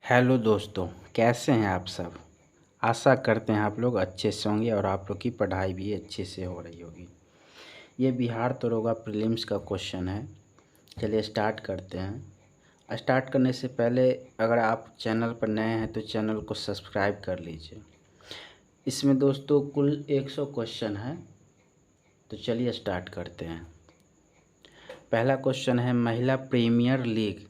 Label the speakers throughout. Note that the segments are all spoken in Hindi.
Speaker 1: हेलो दोस्तों, कैसे हैं आप सब। आशा करते हैं आप लोग अच्छे से होंगे और आप लोग की पढ़ाई भी अच्छे से हो रही होगी। ये बिहार दरोगा प्रीलिम्स का क्वेश्चन है। चलिए स्टार्ट करते हैं। स्टार्ट करने से पहले अगर आप चैनल पर नए हैं तो चैनल को सब्सक्राइब कर लीजिए। इसमें दोस्तों कुल 100 क्वेश्चन है, तो चलिए स्टार्ट करते हैं। पहला क्वेश्चन है महिला प्रीमियर लीग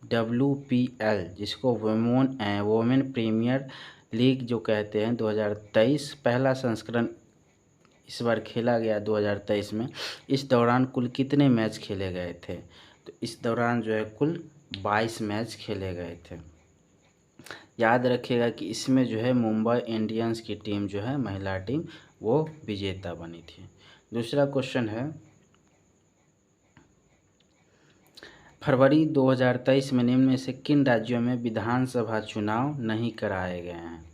Speaker 1: WPL, जिसको वोमेन प्रीमियर लीग जो कहते हैं, 2023 पहला संस्करण इस बार खेला गया 2023 में। इस दौरान कुल कितने मैच खेले गए थे? तो इस दौरान जो है कुल 22 मैच खेले गए थे। याद रखिएगा कि इसमें जो है मुंबई इंडियंस की टीम जो है महिला टीम वो विजेता बनी थी। दूसरा क्वेश्चन है फरवरी 2023 में निम्न में से किन राज्यों में विधानसभा चुनाव नहीं कराए गए हैं?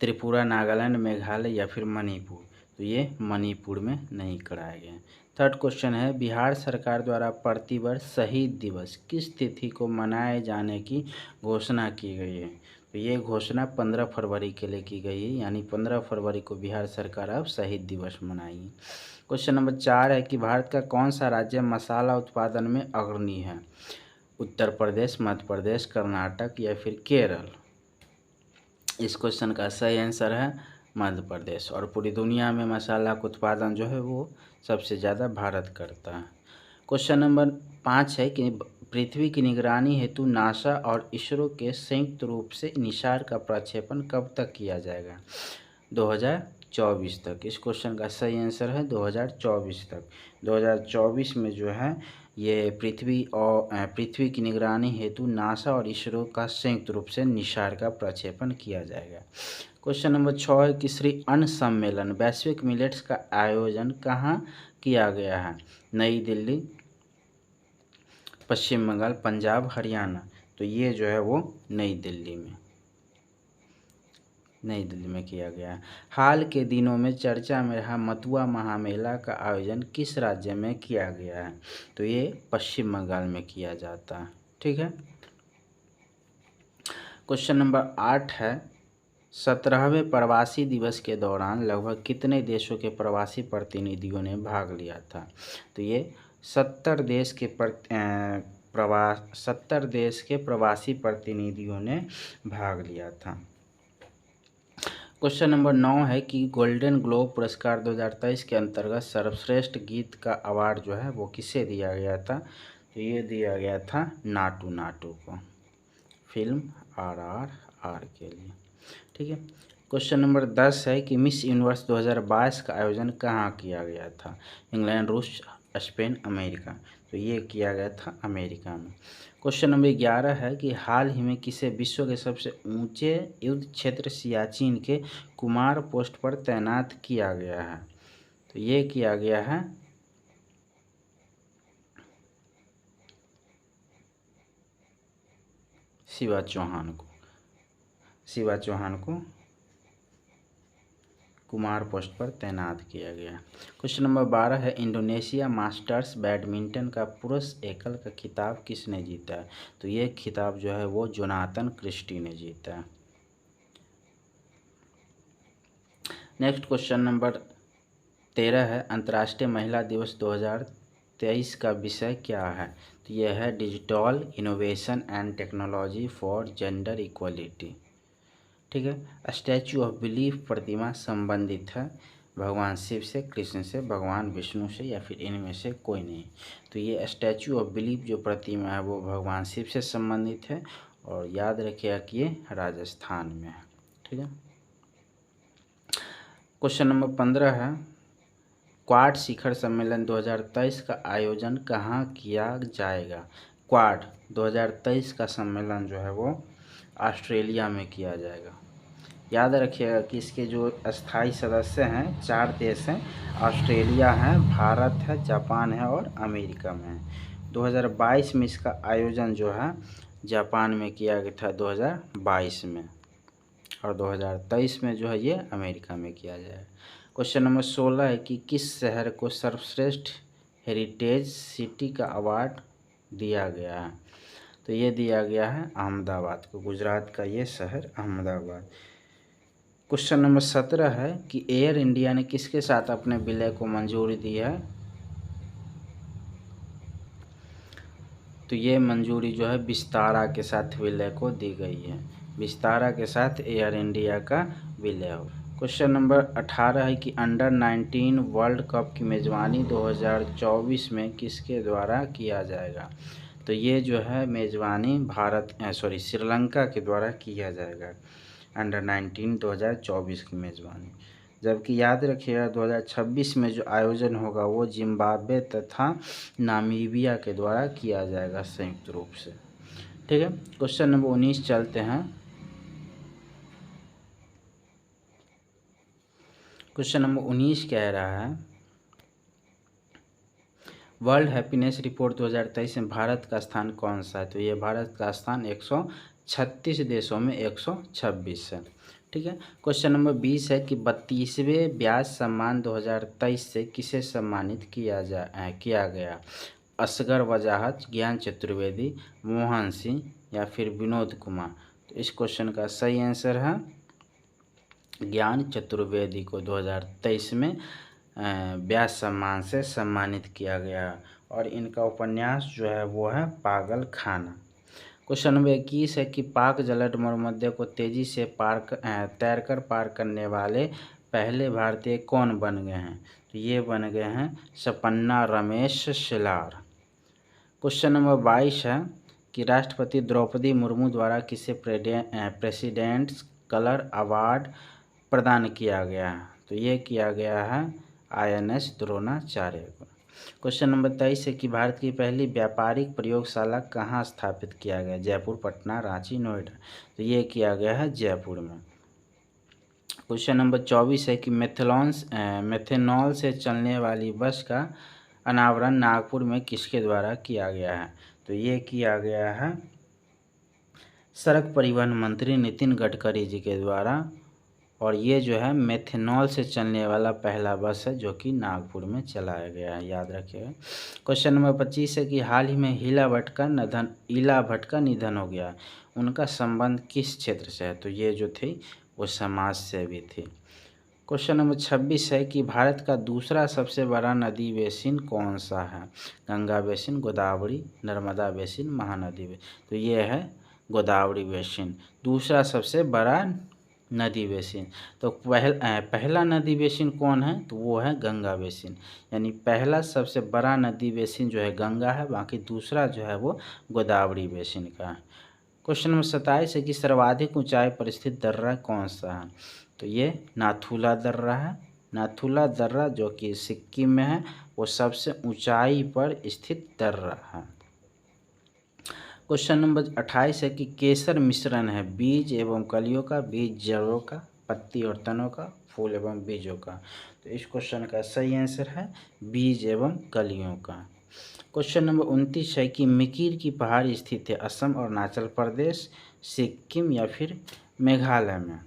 Speaker 1: त्रिपुरा, नागालैंड, मेघालय या फिर मणिपुर। तो ये मणिपुर में नहीं कराए गए हैं। थर्ड क्वेश्चन है बिहार सरकार द्वारा प्रतिवर्ष शहीद दिवस किस तिथि को मनाए जाने की घोषणा की गई है? तो ये घोषणा 15 फरवरी के लिए की गई है, यानी 15 फरवरी को बिहार सरकार अब शहीद दिवस मनाएगी। क्वेश्चन नंबर 4 है कि भारत का कौन सा राज्य मसाला उत्पादन में अग्रणी है? उत्तर प्रदेश, मध्य प्रदेश, कर्नाटक या फिर केरल। इस क्वेश्चन का सही आंसर है मध्य प्रदेश। और पूरी दुनिया में मसाला का उत्पादन जो है वो सबसे ज़्यादा भारत करता है। क्वेश्चन नंबर 5 है कि पृथ्वी की निगरानी हेतु नासा और इसरो के संयुक्त रूप से निसार का प्रक्षेपण कब तक किया जाएगा? 2024 तक। इस क्वेश्चन का सही आंसर है 2024 तक। 2024 में जो है ये पृथ्वी की निगरानी हेतु नासा और इसरो का संयुक्त रूप से निसार का प्रक्षेपण किया जाएगा। क्वेश्चन नंबर 6 है कि श्री अन्न सम्मेलन वैश्विक मिलेट्स का आयोजन कहाँ किया गया है? नई दिल्ली, पश्चिम बंगाल, पंजाब, हरियाणा। तो ये जो है वो नई दिल्ली में किया गया है। हाल के दिनों में चर्चा में रहा मथुरा महामेला का आयोजन किस राज्य में किया गया है? तो ये पश्चिम बंगाल में किया जाता है। ठीक है। क्वेश्चन नंबर 8 है 17वें प्रवासी दिवस के दौरान लगभग कितने देशों के प्रवासी प्रतिनिधियों ने भाग लिया था? तो ये 70 देश के प्रवासी प्रतिनिधियों ने भाग लिया था। क्वेश्चन नंबर 9 है कि गोल्डन ग्लोब पुरस्कार 2023 के अंतर्गत सर्वश्रेष्ठ गीत का अवार्ड जो है वो किसे दिया गया था? तो ये दिया गया था नाटू नाटू को, फिल्म RRR के लिए। ठीक है। क्वेश्चन नंबर 10 है कि मिस यूनिवर्स 2022 का आयोजन कहाँ किया गया था? इंग्लैंड, रूस, स्पेन, अमेरिका। तो ये किया गया था अमेरिका में। क्वेश्चन नंबर 11 है कि हाल ही में किसे विश्व के सबसे ऊंचे युद्ध क्षेत्र सियाचिन के कुमार पोस्ट पर तैनात किया गया है? तो ये किया गया है शिवा चौहान को कुमार पोस्ट पर तैनात किया गया। क्वेश्चन नंबर 12 है इंडोनेशिया मास्टर्स बैडमिंटन का पुरुष एकल का खिताब किसने जीता है? तो ये खिताब जो है वो जोनाथन क्रिस्टी ने जीता है। नेक्स्ट क्वेश्चन नंबर 13 है अंतर्राष्ट्रीय महिला दिवस 2023 का विषय क्या है? तो यह है digital innovation and technology for gender equality. ठीक है। स्टैचू ऑफ बिलीफ प्रतिमा संबंधित है भगवान शिव से, कृष्ण से, भगवान विष्णु से या फिर इनमें से कोई नहीं। तो ये स्टैचू ऑफ बिलीफ जो प्रतिमा है वो भगवान शिव से संबंधित है और याद रखिएगा कि ये राजस्थान में है। ठीक है। क्वेश्चन नंबर 15 है क्वाड शिखर सम्मेलन 2023 का आयोजन कहाँ किया जाएगा? क्वाड 2023 का सम्मेलन जो है वो ऑस्ट्रेलिया में किया जाएगा। याद रखिएगा कि इसके जो अस्थाई सदस्य हैं 4 देश हैं, ऑस्ट्रेलिया है, भारत है, जापान है और अमेरिका में है। 2022 में इसका आयोजन जो है जापान में किया गया था 2022 में, और 2023 में जो है ये अमेरिका में किया जाएगा। क्वेश्चन नंबर 16 है कि किस शहर को सर्वश्रेष्ठ हेरिटेज सिटी का अवार्ड दिया गया है? तो तो ये दिया गया है अहमदाबाद को, गुजरात का ये शहर अहमदाबाद। क्वेश्चन नंबर 17 है कि एयर इंडिया ने किसके साथ अपने विलय को मंजूरी दी है। तो ये मंजूरी जो है विस्तारा के साथ विलय को दी गई है, विस्तारा के साथ एयर इंडिया का विलय हो। क्वेश्चन नंबर 18 है कि अंडर 19 वर्ल्ड कप की मेज़बानी 2024 में किसके द्वारा किया जाएगा। तो ये जो है मेज़बानी श्रीलंका के द्वारा किया जाएगा, अंडर 19 2024 की मेज़बानी। जबकि याद रखिएगा 2026 में जो आयोजन होगा वो जिम्बाब्वे तथा नामीबिया के द्वारा किया जाएगा संयुक्त रूप से। ठीक है, क्वेश्चन नंबर 19 चलते हैं। क्वेश्चन नंबर 19 कह रहा है वर्ल्ड हैप्पीनेस रिपोर्ट 2023 में भारत का स्थान कौन सा है। तो ये भारत का स्थान 136 देशों में 126 है। ठीक है, क्वेश्चन नंबर 20 है कि 32वें ब्याज सम्मान 2023 से किसे सम्मानित किया गया। असगर वजाहत, ज्ञान चतुर्वेदी, मोहन सिंह या फिर विनोद कुमार। तो इस क्वेश्चन का सही आंसर है ज्ञान चतुर्वेदी को 2023 में व्यास सम्मान से सम्मानित किया गया और इनका उपन्यास जो है वो है पागल खाना। क्वेश्चन नंबर 21 है कि पाक जलद मरुमध्य को तेजी से तैरकर पार करने वाले पहले भारतीय कौन बन गए हैं। तो ये बन गए हैं सपन्ना रमेश शिलार। क्वेश्चन नंबर 22 है कि राष्ट्रपति द्रौपदी मुर्मू द्वारा किसे प्रेसिडेंट्स कलर अवार्ड प्रदान किया गया है। तो ये किया गया है INS द्रोणाचार्य को। क्वेश्चन नंबर 23 है कि भारत की पहली व्यापारिक प्रयोगशाला कहाँ स्थापित किया गया। जयपुर, पटना, रांची, नोएडा। तो ये किया गया है जयपुर में। क्वेश्चन नंबर 24 है कि मेथनॉल से चलने वाली बस का अनावरण नागपुर में किसके द्वारा किया गया है। तो ये किया गया है सड़क परिवहन मंत्री नितिन गडकरी जी के द्वारा और ये जो है मेथनॉल से चलने वाला पहला बस है जो कि नागपुर में चलाया गया है, याद रखिएगा। क्वेश्चन नंबर 25 है कि हाल ही में ईला भट्ट का निधन हो गया, उनका संबंध किस क्षेत्र से है। तो ये जो थी वो समाज सेवी थी। क्वेश्चन नंबर 26 है कि भारत का दूसरा सबसे बड़ा नदी बेसिन कौन सा है। Ganga basin, Godavari, Narmada basin, Mahanadi basin. तो ये है गोदावरी बेसिन दूसरा सबसे बड़ा नदी बेसिन। तो पहला नदी बेसिन कौन है। तो वो है गंगा बेसिन, यानी पहला सबसे बड़ा नदी बेसिन जो है गंगा है, बाकी दूसरा जो है वो गोदावरी बेसिन का है। क्वेश्चन नंबर 27 है कि सर्वाधिक ऊंचाई पर स्थित दर्रा कौन सा है। तो ये नाथुला दर्रा है। नाथुला दर्रा जो कि सिक्किम में है वो सबसे ऊंचाई पर स्थित दर्रा है। क्वेश्चन नंबर 28 है कि केसर मिश्रण है बीज एवं कलियों का, बीज जड़ों का, पत्ती और तनों का, फूल एवं बीजों का। तो इस क्वेश्चन का सही आंसर है बीज एवं कलियों का। क्वेश्चन नंबर 29 है कि मिकिर की पहाड़ी स्थित है असम और अरुणाचल प्रदेश, सिक्किम या फिर मेघालय में।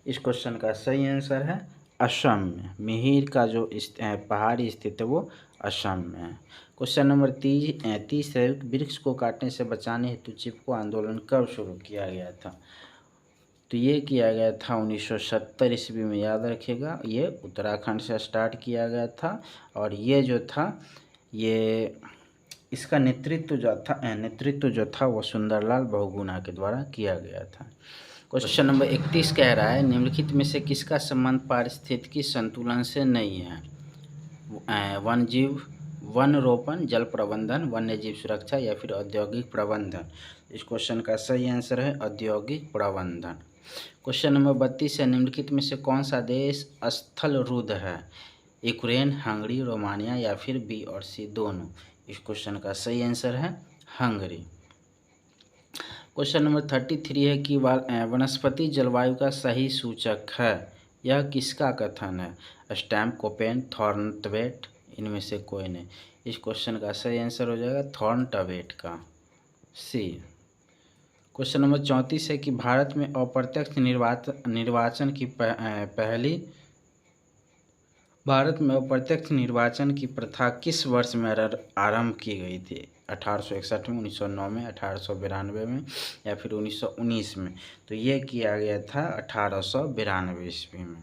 Speaker 1: इस क्वेश्चन का सही आंसर है असम में। मिहिर का जो पहाड़ी स्थित है वो असम में है। क्वेश्चन नंबर 30 है वृक्ष को काटने से बचाने हेतु चिपको आंदोलन कब शुरू किया गया था। तो ये किया गया था 1970 ईस्वी में, याद रखिएगा। ये उत्तराखंड से स्टार्ट किया गया था और ये जो था ये इसका नेतृत्व जो था वो सुंदरलाल बहुगुणा के द्वारा किया गया था। क्वेश्चन नंबर 31 कह रहा है निम्नलिखित में से किसका संबंध पारिस्थितिकी संतुलन से नहीं है। वन रोपण, जल प्रबंधन, वन्य जीव सुरक्षा या फिर औद्योगिक प्रबंधन। इस क्वेश्चन का सही आंसर है औद्योगिक प्रबंधन। क्वेश्चन नंबर 32 है निम्नलिखित में से कौन सा देश स्थलरुद्ध है। यूक्रेन, हंगरी, रोमानिया या फिर बी और सी दोनों। इस क्वेश्चन का सही आंसर है हंगरी। क्वेश्चन नंबर 33 है कि वनस्पति जलवायु का सही सूचक है, यह किसका कथन है। स्टैम्पकोपेन, थॉर्नटवेट, इनमें से कोई नहीं। इस क्वेश्चन का सही आंसर हो जाएगा थॉर्नटवेट का, सी। क्वेश्चन नंबर 34 है कि भारत में अप्रत्यक्ष निर्वाचन की प्रथा किस वर्ष में आरंभ की गई थी। 1861 में, 1909 में, 1892 में या फिर 1919 में। तो ये किया गया था 1892 ईस्वी में।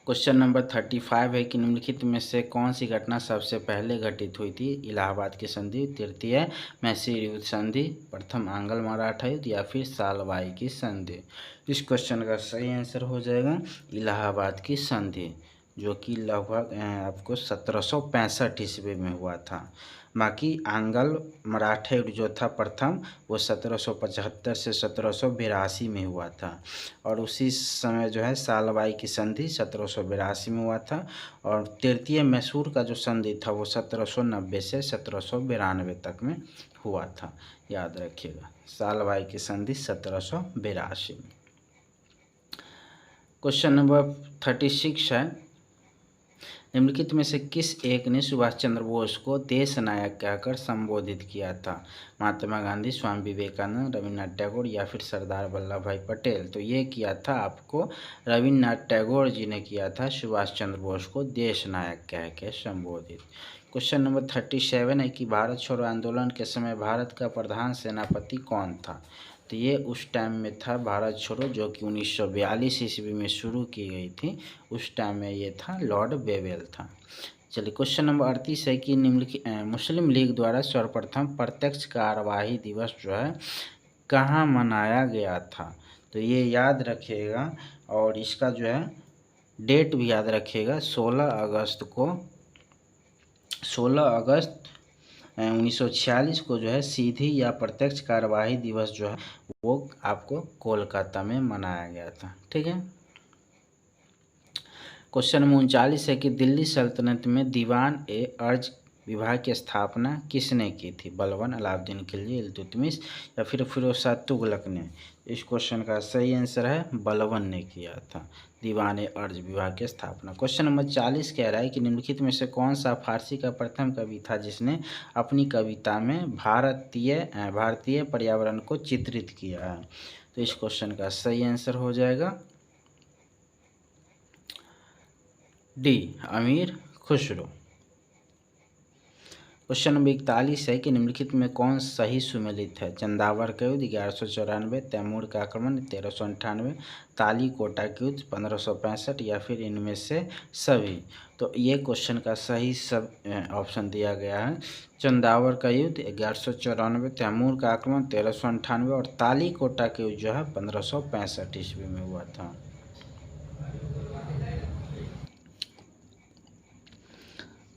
Speaker 1: क्वेश्चन नंबर 35 है कि निम्नलिखित में से कौन सी घटना सबसे पहले घटित हुई थी? इलाहाबाद की संधि, तृतीय मैसूर युद्ध संधि, प्रथम आंग्ल मराठा युद्ध या फिर सालवाई की संधि। इस क्वेश्चन का सही आंसर हो जाएगा इलाहाबाद की संधि, जो कि लगभग आपको 1765 ईस्वी में हुआ था। बाकी आंग्ल मराठा युद्ध जो था प्रथम, वो 1775 से 1782 में हुआ था, और उसी समय जो है सालवाई की संधि 1782 में हुआ था, और तृतीय मैसूर का जो संधि था वो 1790 से 1792 तक में हुआ था। याद रखिएगा, सालवाई की संधि 1782 में। क्वेश्चन नंबर 36 है, निम्नलिखित में से किस एक ने सुभाष चंद्र बोस को देश नायक कहकर संबोधित किया था? महात्मा गांधी, स्वामी विवेकानंद, रविन्द्रनाथ टैगोर या फिर सरदार वल्लभ भाई पटेल। तो ये किया था आपको रविन्द्रनाथ टैगोर जी ने किया था सुभाष चंद्र बोस को देश नायक कह के संबोधित। क्वेश्चन नंबर 37 है कि भारत छोड़ो आंदोलन के समय भारत का प्रधान सेनापति कौन था? तो ये उस टाइम में था भारत छोड़ो, जो कि 1942 ईस्वी में शुरू की गई थी। उस टाइम में ये था लॉर्ड वेवेल था। चलिए, क्वेश्चन नंबर 38 है कि निम्नलिखित मुस्लिम लीग द्वारा सर्वप्रथम प्रत्यक्ष कार्यवाही दिवस जो है कहाँ मनाया गया था? तो ये याद रखिएगा, और इसका जो है डेट भी याद रखिएगा, 16 अगस्त 1946 को जो है सीधी या प्रत्यक्ष कार्यवाही दिवस जो है वो आपको कोलकाता में मनाया गया था। ठीक है। क्वेश्चन नंबर 39 है कि दिल्ली सल्तनत में दीवान ए अर्ज विभाग की स्थापना किसने की थी? बलबन, अलाउद्दीन खिलजी, इल्तुतमिश या फिर फिरोज शाह तुगलक ने। इस क्वेश्चन का सही आंसर है बलबन ने किया था दीवान ए अर्ज विभाग की स्थापना। क्वेश्चन नंबर 40 कह रहा है कि निम्नलिखित में से कौन सा फारसी का प्रथम कवि था जिसने अपनी कविता में भारतीय पर्यावरण को चित्रित किया है? तो इस क्वेश्चन का सही आंसर हो जाएगा डी, अमीर खुसरो। क्वेश्चन नंबर 41 है कि निम्नलिखित में कौन सही सुमेलित है? चंदावर का युद्ध 1194, तैमूर का आक्रमण 1398, ताली कोटा का युद्ध 1565 या फिर इनमें से सभी। तो ये क्वेश्चन का सही सब ऑप्शन दिया गया है। चंदावर का युद्ध 1194, तैमूर का आक्रमण 1398 और ताली कोटा का युद्ध जो है 1565 ईस्वी में हुआ था।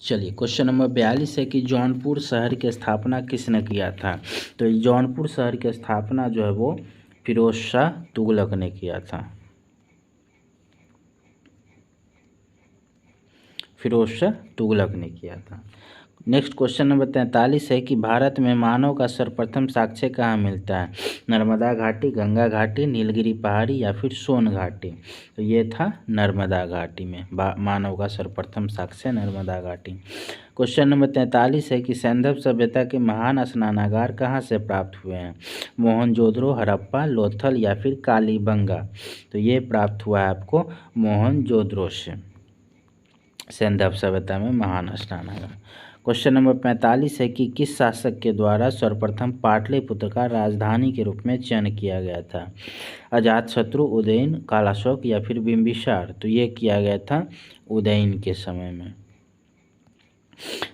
Speaker 1: चलिए, क्वेश्चन नंबर 42 है कि जौनपुर शहर की स्थापना किसने किया था? तो जौनपुर शहर की स्थापना जो है वो फिरोज शाह तुगलक ने किया था। फिरोज शाह तुगलक ने किया था। नेक्स्ट क्वेश्चन नंबर 43 है कि भारत में मानव का सर्वप्रथम साक्ष्य कहाँ मिलता है? नर्मदा घाटी, गंगा घाटी, नीलगिरी पहाड़ी या फिर सोन घाटी। तो ये था नर्मदा घाटी में मानव का सर्वप्रथम साक्ष्य नर्मदा घाटी। क्वेश्चन नंबर 43 है कि सैंधव सभ्यता के महान स्नानागार कहाँ से प्राप्त हुए हैं? मोहनजोदड़ो, हड़प्पा, लोथल या फिर कालीबंगा। तो ये प्राप्त हुआ है आपको मोहनजोदड़ो से, सैंधव सभ्यता में महान स्नानागार। क्वेश्चन नंबर 45 है कि किस शासक के द्वारा सर्वप्रथम पाटलिपुत्र का राजधानी के रूप में चयन किया गया था? अजातशत्रु, उदयन, कालाशोक या फिर बिंबिसार। तो ये किया गया था उदयन के समय में।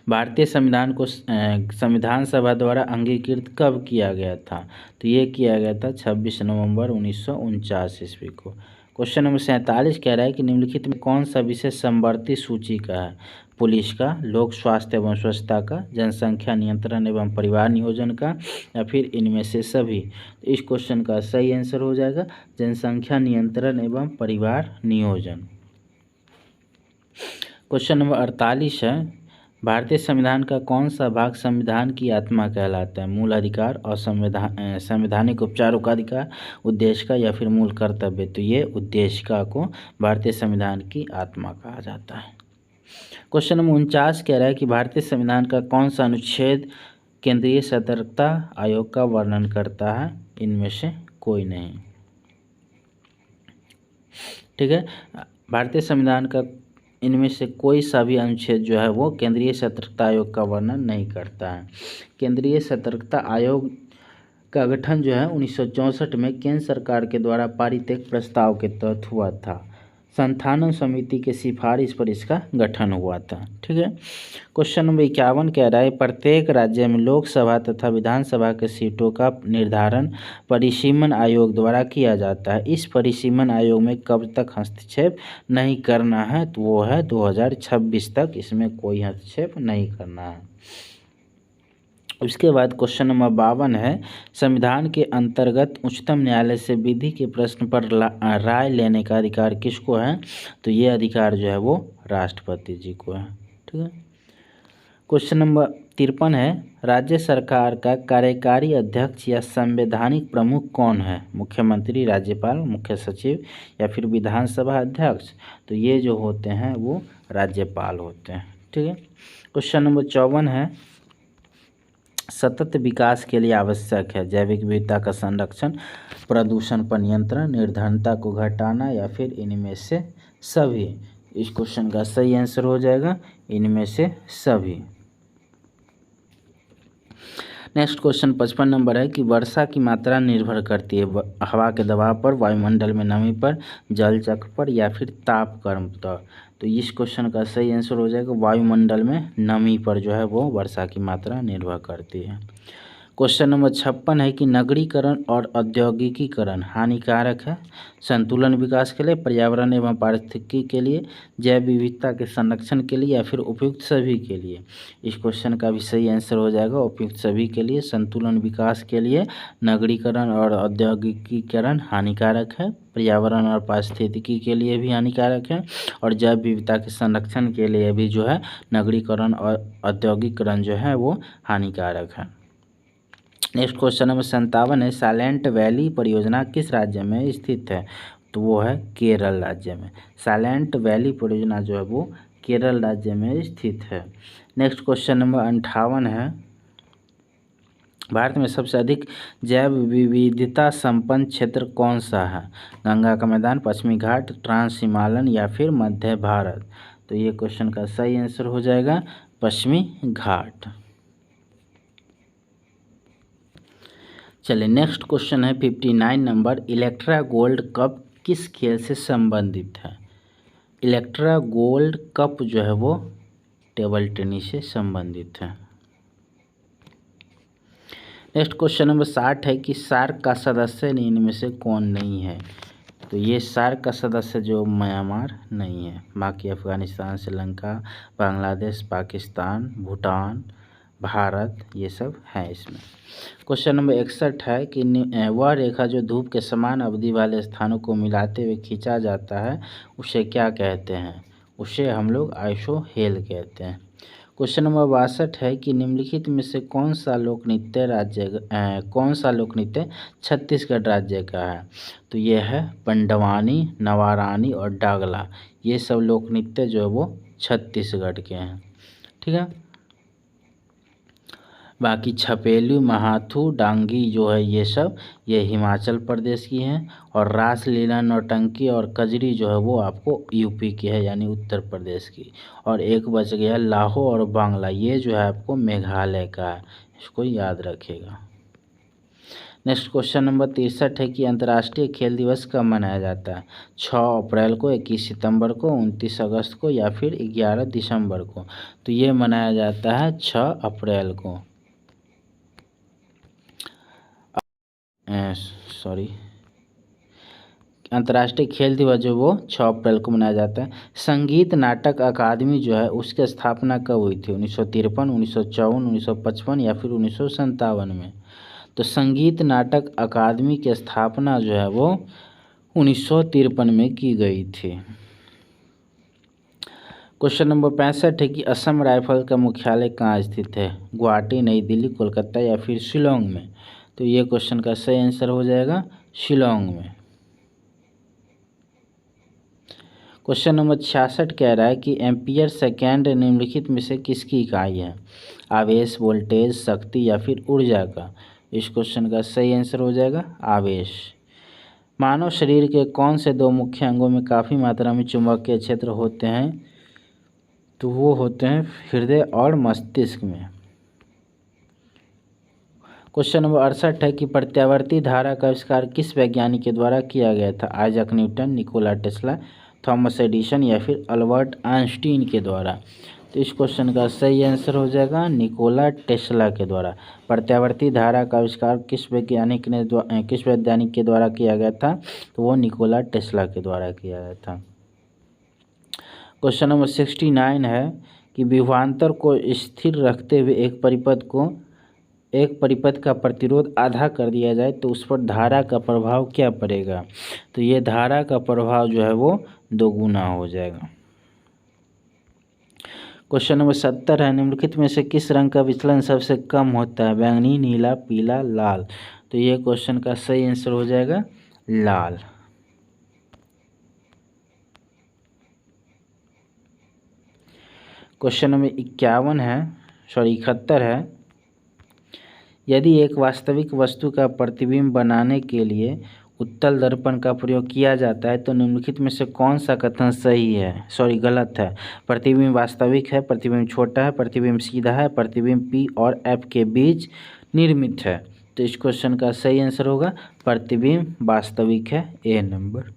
Speaker 1: भारतीय संविधान को संविधान सभा द्वारा अंगीकृत कब किया गया था? तो ये किया गया था 26 नवंबर 1949 ईस्वी को। क्वेश्चन नंबर 47 कह रहा है कि निम्नलिखित में कौन सा विषय समवर्ती सूची का है? पुलिस का, लोक स्वास्थ्य एवं स्वच्छता का, जनसंख्या नियंत्रण एवं परिवार नियोजन का या फिर इनमें से सभी। तो इस क्वेश्चन का सही आंसर हो जाएगा जनसंख्या नियंत्रण एवं परिवार नियोजन। क्वेश्चन नंबर 48 है, भारतीय संविधान का कौन सा भाग संविधान की आत्मा कहलाता है? मूल अधिकार और संवैधानिक उपचारों का अधिकार, उद्देश्य का या फिर मूल कर्तव्य। तो ये उद्देश्य का को भारतीय संविधान की आत्मा कहा जाता है। क्वेश्चन नंबर 49 कह रहा है कि भारतीय संविधान का कौन सा अनुच्छेद केंद्रीय सतर्कता आयोग का वर्णन करता है? इनमें से कोई नहीं। ठीक है। भारतीय संविधान का इनमें से कोई सा भी अनुच्छेद जो है वो केंद्रीय सतर्कता आयोग का वर्णन नहीं करता है। केंद्रीय सतर्कता आयोग का गठन जो है 1964 में केंद्र सरकार के द्वारा पारित एक प्रस्ताव के तहत हुआ था। संस्थानन समिति के सिफारिश पर इसका गठन हुआ था। ठीक है। क्वेश्चन नंबर 51 कह रहा है प्रत्येक राज्य में लोकसभा तथा विधानसभा के सीटों का निर्धारण परिसीमन आयोग द्वारा किया जाता है। इस परिसीमन आयोग में कब तक हस्तक्षेप नहीं करना है, तो वो है 2026 तक, इसमें कोई हस्तक्षेप नहीं करना है। उसके बाद क्वेश्चन नंबर 52 है संविधान के अंतर्गत उच्चतम न्यायालय से विधि के प्रश्न पर राय लेने का अधिकार किसको है, तो ये अधिकार जो है वो राष्ट्रपति जी को है। ठीक है। क्वेश्चन नंबर 53 है राज्य सरकार का कार्यकारी अध्यक्ष या संवैधानिक प्रमुख कौन है, मुख्यमंत्री, राज्यपाल, मुख्य सचिव या फिर विधानसभा अध्यक्ष, तो ये जो होते हैं वो राज्यपाल होते हैं। ठीक है। क्वेश्चन नंबर 54 है सतत विकास के लिए आवश्यक है जैविक विविधता का संरक्षण, प्रदूषण पर नियंत्रण, निर्धनता को घटाना या फिर इनमें से सभी। इस क्वेश्चन का सही आंसर हो जाएगा इनमें से सभी। नेक्स्ट क्वेश्चन 55 नंबर है कि वर्षा की मात्रा निर्भर करती है हवा के दबाव पर, वायुमंडल में नमी पर, जल चक्र पर या फिर तापक्रम पर, तो इस क्वेश्चन का सही आंसर हो जाएगा वायुमंडल में नमी पर जो है वो वर्षा की मात्रा निर्भर करती है। क्वेश्चन नंबर 56 है कि नगरीकरण और औद्योगिकीकरण हानिकारक है संतुलन विकास के लिए, पर्यावरण एवं पारिस्थितिकी के लिए, जैव विविधता के संरक्षण के लिए या फिर उपयुक्त सभी के लिए। इस क्वेश्चन का भी सही आंसर हो जाएगा उपयुक्त सभी के लिए। संतुलन विकास के लिए नगरीकरण और औद्योगिकीकरण हानिकारक है, पर्यावरण और पारिस्थितिकी के लिए भी हानिकारक है और जैव विविधता के संरक्षण के लिए भी जो है नगरीकरण और औद्योगिकीकरण जो है वो हानिकारक है। नेक्स्ट क्वेश्चन नंबर 57 है साइलेंट वैली परियोजना किस राज्य में स्थित है, तो वो है केरल राज्य में। साइलेंट वैली परियोजना जो है वो केरल राज्य में स्थित है। नेक्स्ट क्वेश्चन नंबर 58 है भारत में सबसे अधिक जैव विविधता संपन्न क्षेत्र कौन सा है, गंगा का मैदान, पश्चिमी घाट, ट्रांस हिमालयन या फिर मध्य भारत, तो ये क्वेश्चन का सही आंसर हो जाएगा पश्चिमी घाट। चलिए नेक्स्ट क्वेश्चन है 59 नंबर इलेक्ट्रा गोल्ड कप किस खेल से संबंधित है। इलेक्ट्रा गोल्ड कप जो है वो टेबल टेनिस से संबंधित है। नेक्स्ट क्वेश्चन नंबर 60 है कि सार्क का सदस्य इनमें से कौन नहीं है, तो ये सार्क का सदस्य जो म्यांमार नहीं है, बाकी अफगानिस्तान, श्रीलंका, बांग्लादेश, पाकिस्तान, भूटान, भारत ये सब हैं इसमें। क्वेश्चन नंबर 61 है कि वह रेखा जो धूप के समान अवधि वाले स्थानों को मिलाते हुए खींचा जाता है उसे क्या कहते हैं, उसे हम लोग आइसोहेल कहते हैं। क्वेश्चन नंबर 62 है कि निम्नलिखित में से कौन सा लोक नृत्य छत्तीसगढ़ राज्य का है, तो ये है पंडवानी, नवारानी और डागला, ये सब लोक नृत्य जो है वो छत्तीसगढ़ के हैं। ठीक है। बाकी छपेलू, महाथू, डांगी जो है ये हिमाचल प्रदेश की हैं और रासलीला, नौटंकी और कजरी जो है वो आपको यूपी की है यानी उत्तर प्रदेश की। और एक बच गया लाहो और बांग्ला, ये जो है आपको मेघालय का है, इसको याद रखिएगा। नेक्स्ट क्वेश्चन नंबर 63 है कि अंतर्राष्ट्रीय खेल दिवस कब मनाया जाता है, 6 अप्रैल को, 21 सितंबर को, 29 अगस्त को या फिर 11 दिसंबर को, तो ये मनाया जाता है 6 अप्रैल को। अंतर्राष्ट्रीय खेल दिवस जो वो 6 अप्रैल को मनाया जाता है। संगीत नाटक अकादमी जो है उसकी स्थापना कब हुई थी, 1953, 1954, 1955 या फिर 1957 में, तो संगीत नाटक अकादमी की स्थापना जो है वो 1953 में की गई थी। क्वेश्चन नंबर 65 है कि असम राइफल का मुख्यालय कहाँ स्थित है, गुवाहाटी, नई दिल्ली, कोलकाता या फिर शिलोंग में, तो ये क्वेश्चन का सही आंसर हो जाएगा शिलोंग में। क्वेश्चन नंबर 66 कह रहा है कि एम्पियर सेकेंड निम्नलिखित में से किसकी इकाई है, आवेश, वोल्टेज, शक्ति या फिर ऊर्जा का, इस क्वेश्चन का सही आंसर हो जाएगा आवेश। मानव शरीर के कौन से 2 मुख्य अंगों में काफ़ी मात्रा में चुंबकीय क्षेत्र होते हैं, तो वो होते हैं हृदय और मस्तिष्क में। क्वेश्चन नंबर 68 है कि प्रत्यावर्ती धारा का आविष्कार किस वैज्ञानिक के द्वारा किया गया था? Isaac Newton, Nikola Tesla, Thomas Edison या फिर अल्बर्ट आइंस्टीन के द्वारा? तो इस क्वेश्चन का सही आंसर हो जाएगा निकोला टेस्ला के द्वारा। प्रत्यावर्ती धारा का आविष्कार किस वैज्ञानिक के द्वारा किया गया था? तो वो निकोला टेस्ला के द्वारा किया गया था। क्वेश्चन नंबर 69 है कि विभवांतर को स्थिर रखते हुए एक परिपथ का प्रतिरोध आधा कर दिया जाए तो उस पर धारा का प्रभाव क्या पड़ेगा? तो ये धारा का प्रभाव जो है वो दोगुना हो जाएगा। क्वेश्चन नंबर 70 है निम्नलिखित में से किस रंग का विचलन सबसे कम होता है? बैंगनी, नीला, पीला, लाल? तो ये क्वेश्चन का सही आंसर हो जाएगा लाल। क्वेश्चन नंबर 71 है यदि एक वास्तविक वस्तु का प्रतिबिंब बनाने के लिए उत्तल दर्पण का प्रयोग किया जाता है तो निम्नलिखित में से कौन सा कथन सही है गलत है? प्रतिबिंब वास्तविक है, प्रतिबिंब छोटा है, प्रतिबिंब सीधा है, प्रतिबिंब P और F के बीच निर्मित है? तो इस क्वेश्चन का सही आंसर होगा प्रतिबिंब वास्तविक है, ए नंबर।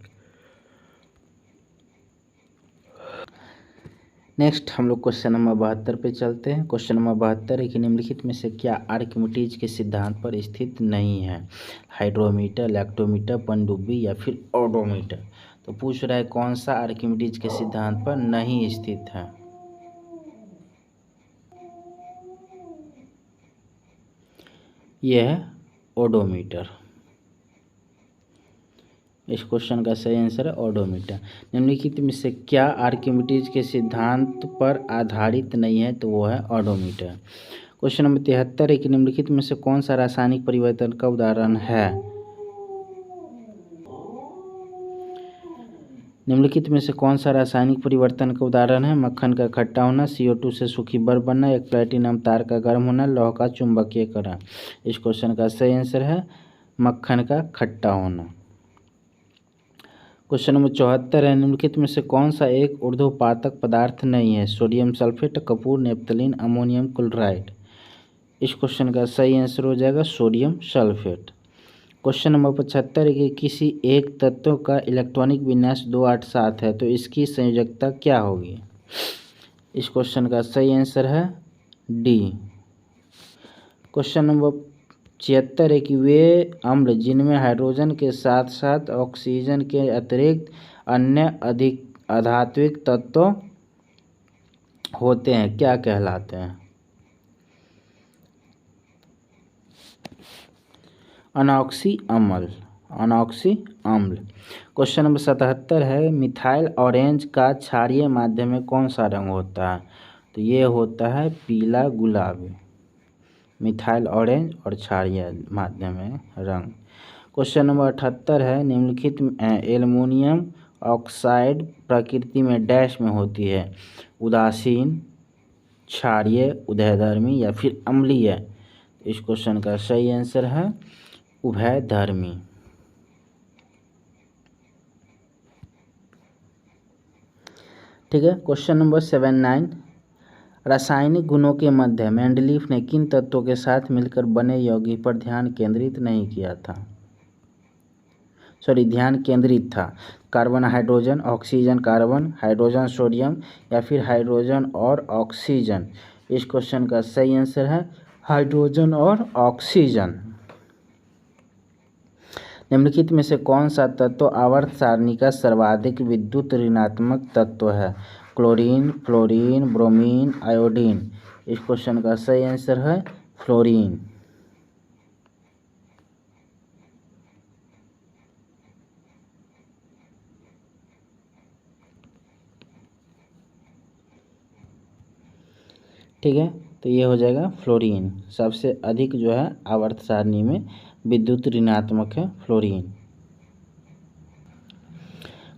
Speaker 1: नेक्स्ट हम लोग क्वेश्चन नंबर 72 पे चलते हैं। क्वेश्चन नंबर 72 है कि निम्नलिखित में से क्या आर्किमिडीज के सिद्धांत पर स्थित नहीं है? हाइड्रोमीटर, लैक्टोमीटर, पनडुब्बी या फिर ओडोमीटर? तो पूछ रहा है कौन सा आर्किमिडीज के सिद्धांत पर नहीं स्थित है? यह है ओडोमीटर। इस क्वेश्चन का सही आंसर है ओडोमीटर। निम्नलिखित में से क्या आर्किमिडीज के सिद्धांत पर आधारित नहीं है? तो वो है ओडोमीटर। क्वेश्चन नंबर 73 है कि निम्नलिखित में से कौन सा रासायनिक परिवर्तन का उदाहरण है? निम्नलिखित में से कौन सा रासायनिक परिवर्तन का उदाहरण है? मक्खन का खट्टा होना, CO2 से सूखी बर्फ बनना, एक प्लेटिनम तार का गर्म होना, लौह का चुंबकीयकरण? इस क्वेश्चन का सही आंसर है मक्खन का खट्टा होना। क्वेश्चन नंबर 74 है निम्नलिखित में से कौन सा एक ऊर्ध्वपातक पदार्थ नहीं है? Sodium sulphate, Kapoor, naphthalene, ammonium chloride? इस क्वेश्चन का सही आंसर हो जाएगा सोडियम सल्फेट। क्वेश्चन नंबर 75 है कि किसी एक तत्व का इलेक्ट्रॉनिक विन्यास 287 है तो इसकी संयोजकता क्या होगी? इस क्वेश्चन का सही आंसर है डी। क्वेश्चन नंबर 76 है कि वे अम्ल जिनमें हाइड्रोजन के साथ साथ ऑक्सीजन के अतिरिक्त अन्य अधिक अधात्विक तत्व होते हैं क्या कहलाते हैं? अनॉक्सी अम्ल। क्वेश्चन नंबर 77 है मिथाइल ऑरेंज का क्षारीय माध्यम में कौन सा रंग होता है? तो ये होता है पीला गुलाबी। मिथाइल ऑरेंज और क्षारीय माध्यम में रंग। क्वेश्चन नंबर 78 है निम्नलिखित एल्युमिनियम ऑक्साइड प्रकृति में डैश में होती है? उदासीन, क्षारीय, उभयधर्मी या फिर अम्लीय? इस क्वेश्चन का सही आंसर है उभयधर्मी। ठीक है। क्वेश्चन नंबर 79 रासायनिक गुणों के मध्य मेंडलीफ ने किन तत्वों के साथ मिलकर बने यौगिक पर ध्यान केंद्रित नहीं किया था? ध्यान केंद्रित था। Carbon hydrogen, oxygen carbon, hydrogen sodium या फिर हाइड्रोजन और ऑक्सीजन? इस क्वेश्चन का सही आंसर है हाइड्रोजन और ऑक्सीजन। निम्नलिखित में से कौन सा तत्व आवर्त सारणी का सर्वाधिक विद्युत ऋणात्मक तत्व है? Chlorine, fluorine, bromine, iodine? इस क्वेश्चन का सही आंसर है फ्लोरीन। ठीक है, तो ये हो जाएगा फ्लोरीन। सबसे अधिक जो है आवर्त सारणी में विद्युत ऋणात्मक है फ्लोरीन।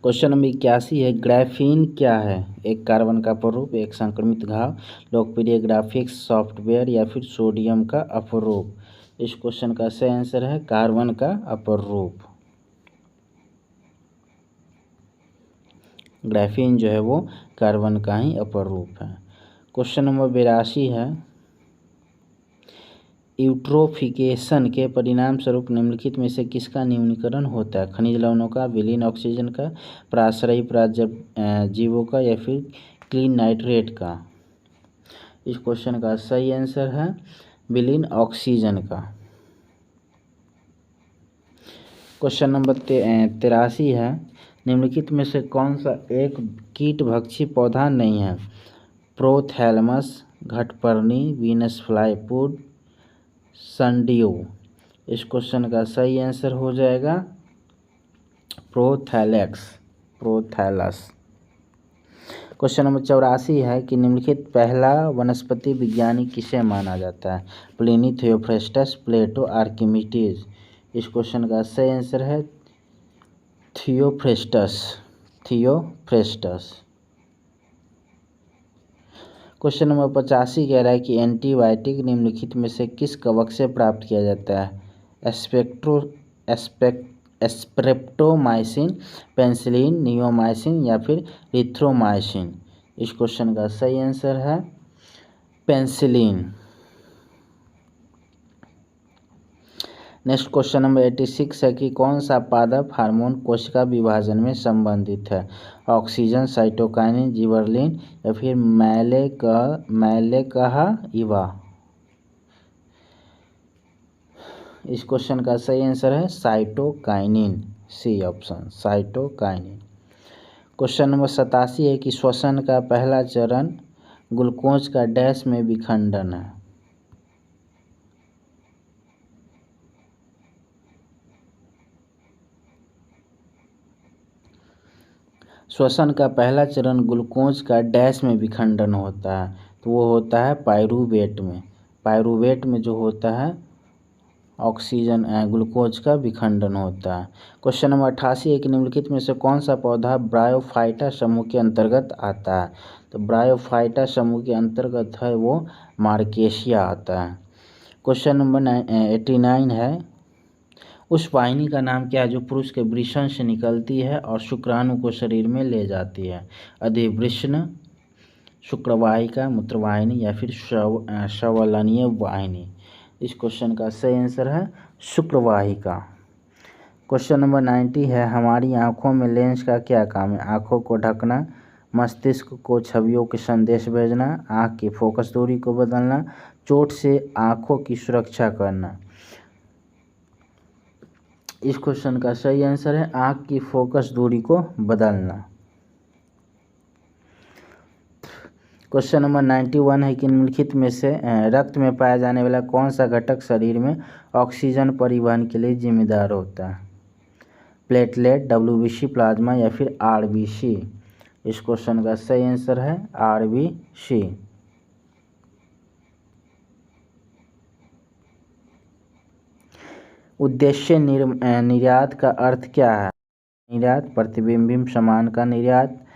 Speaker 1: क्वेश्चन नंबर 81 है ग्राफीन क्या है? एक कार्बन का अपरूप, एक संक्रमित घाव, लोकप्रिय ग्राफिक्स सॉफ्टवेयर या फिर सोडियम का अपरूप? इस क्वेश्चन का सही आंसर है कार्बन का अपरूप। ग्राफीन जो है वो कार्बन का ही अपर रूप है। क्वेश्चन नंबर 82 है, यूट्रोफिकेशन के परिणाम स्वरूप निम्नलिखित में से किसका न्यूनीकरण होता है? खनिज लवणों का, विलीन ऑक्सीजन का, पराश्रयी जीवों का या फिर क्लीन नाइट्रेट का? इस क्वेश्चन का सही आंसर है विलीन ऑक्सीजन का। क्वेश्चन नंबर 83 है, निम्नलिखित में से कौन सा एक कीटभक्षी पौधा नहीं है? प्रोथैलमस, घटपर्णी, वीनस फ्लाईपुड, संडियो। इस क्वेश्चन का सही आंसर हो जाएगा प्रोथैलस। क्वेश्चन नंबर 84 है कि निम्नलिखित पहला वनस्पति विज्ञानी किसे माना जाता है? प्लिनी, थियोफ्रेस्टस, प्लेटो, आर्किमिडीज। इस क्वेश्चन का सही आंसर है थियोफ्रेस्टस। क्वेश्चन नंबर 85 कह रहा है कि एंटीबायोटिक निम्नलिखित में से किस कवक से प्राप्त किया जाता है? स्ट्रेप्टोमाइसिन, पेनिसिलिन, नियोमाइसिन या फिर इरिथ्रोमाइसिन? इस क्वेश्चन का सही आंसर है पेनिसिलिन। नेक्स्ट क्वेश्चन नंबर 86 है कि कौन सा पादप हार्मोन कोशिका विभाजन में संबंधित है? ऑक्सीजन, साइटोकाइनिन, जिबरेलिन या फिर मैलेकहा-इवा? इस क्वेश्चन का सही आंसर है cytokinin, C option, cytokinin. Question number 87 है कि श्वसन का पहला चरण ग्लूकोज का डैश में विखंडन है? श्वसन का पहला चरण ग्लूकोज का डैश में विखंडन होता है, तो वो होता है पाइरूवेट में। पाइरूवेट में जो होता है ऑक्सीजन ग्लूकोज का विखंडन होता है। क्वेश्चन नंबर 88 है कि निम्नलिखित में से कौन सा पौधा ब्रायोफाइटा समूह के अंतर्गत आता है? तो ब्रायोफाइटा समूह के अंतर्गत है वो मार्केशिया आता है। क्वेश्चन नंबर 89 है, उस वाहिनी का नाम क्या है जो पुरुष के वृषण से निकलती है और शुक्राणु को शरीर में ले जाती है? अधिवृषण, शुक्रवाहिका, मूत्रवाहिनी या फिर श्वलनीय वाहिनी? इस क्वेश्चन का सही आंसर है शुक्रवाहिका। क्वेश्चन नंबर 90 है, हमारी आँखों में लेंस का क्या काम है? आँखों को ढकना, मस्तिष्क को छवियों के संदेश भेजना, आँख की फोकस दूरी को बदलना, चोट से आँखों की सुरक्षा करना? इस क्वेश्चन का सही आंसर है आँख की फोकस दूरी को बदलना। क्वेश्चन नंबर 91 है कि निम्नलिखित में से रक्त में पाया जाने वाला कौन सा घटक शरीर में ऑक्सीजन परिवहन के लिए जिम्मेदार होता है? प्लेटलेट, WBC, प्लाज्मा या फिर RBC? इस क्वेश्चन का सही आंसर है RBC। उद्देश्य निर्यात का अर्थ क्या है? निर्यात, प्रतिबिंब सामान का निर्यात,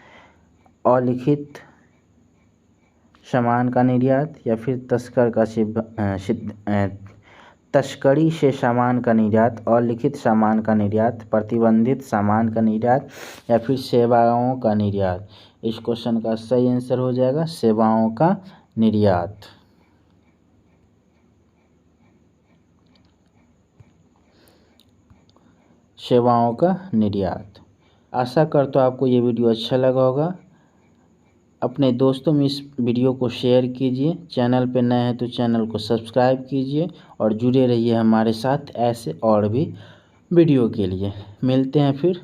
Speaker 1: अलिखित सामान का निर्यात या फिर तस्करी से सामान का निर्यात, अलिखित सामान का निर्यात, प्रतिबंधित सामान का निर्यात या फिर सेवाओं का निर्यात? इस क्वेश्चन का सही आंसर हो जाएगा सेवाओं का निर्यात। सेवाओं का निर्यात। आशा करता हूँ आपको ये वीडियो अच्छा लगा होगा। अपने दोस्तों में इस वीडियो को शेयर कीजिए। चैनल पे नए हैं तो चैनल को सब्सक्राइब कीजिए और जुड़े रहिए हमारे साथ ऐसे और भी वीडियो के लिए। मिलते हैं फिर